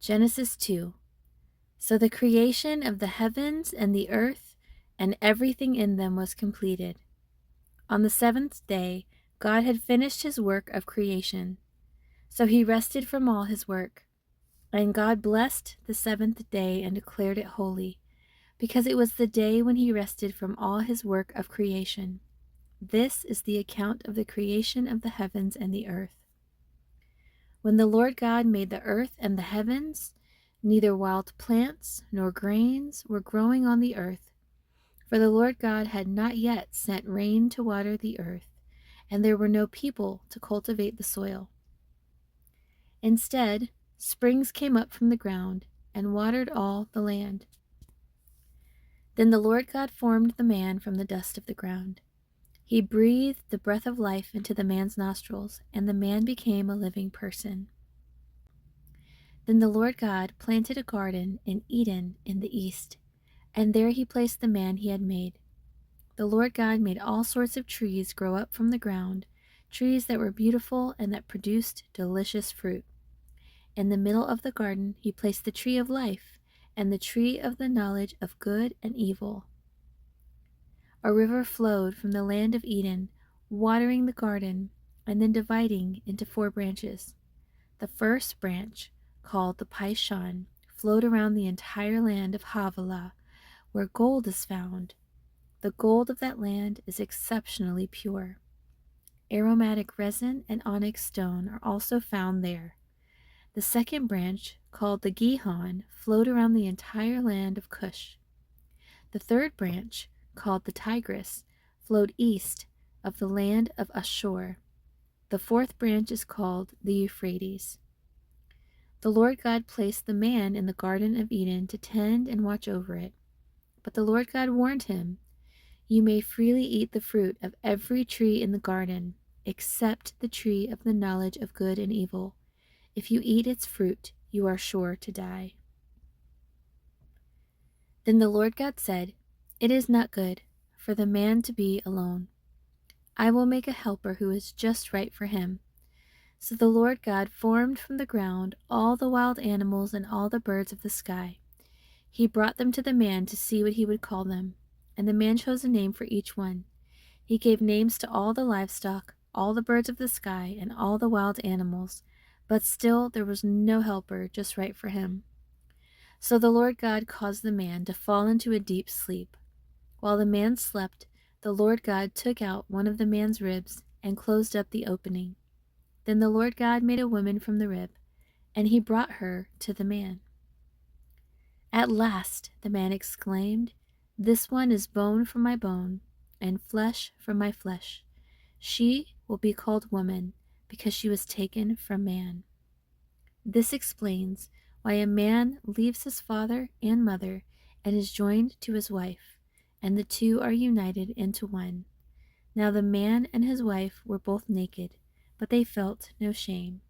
Genesis 2. So the creation of the heavens and the earth and everything in them was completed. On the seventh day, God had finished his work of creation. So he rested from all his work. And God blessed the seventh day and declared it holy, because it was the day when he rested from all his work of creation. This is the account of the creation of the heavens and the earth. When the Lord God made the earth and the heavens, neither wild plants nor grains were growing on the earth, for the Lord God had not yet sent rain to water the earth, and there were no people to cultivate the soil. Instead, springs came up from the ground and watered all the land. Then the Lord God formed the man from the dust of the ground. He breathed the breath of life into the man's nostrils, and the man became a living person. Then the Lord God planted a garden in Eden in the east, and there he placed the man he had made. The Lord God made all sorts of trees grow up from the ground, trees that were beautiful and that produced delicious fruit. In the middle of the garden he placed the tree of life and the tree of the knowledge of good and evil. A river flowed from the land of Eden, watering the garden and then dividing into 4 branches. The first branch, called the Pishon, flowed around the entire land of Havilah, where gold is found. The gold of that land is exceptionally pure. Aromatic resin and onyx stone are also found there. The second branch, called the Gihon, flowed around the entire land of Cush. The third branch, called the Tigris, flowed east of the land of Ashur. The fourth branch is called the Euphrates. The Lord God placed the man in the Garden of Eden to tend and watch over it. But the Lord God warned him, "You may freely eat the fruit of every tree in the garden, except the tree of the knowledge of good and evil. If you eat its fruit, you are sure to die." Then the Lord God said, "It is not good for the man to be alone. I will make a helper who is just right for him." So the Lord God formed from the ground all the wild animals and all the birds of the sky. He brought them to the man to see what he would call them, and the man chose a name for each one. He gave names to all the livestock, all the birds of the sky, and all the wild animals, but still there was no helper just right for him. So the Lord God caused the man to fall into a deep sleep. While the man slept, the Lord God took out one of the man's ribs and closed up the opening. Then the Lord God made a woman from the rib, and he brought her to the man. "At last," the man exclaimed, "this one is bone from my bone, and flesh from my flesh. She will be called woman, because she was taken from man." This explains why a man leaves his father and mother and is joined to his wife, and the two are united into one. Now the man and his wife were both naked, but they felt no shame.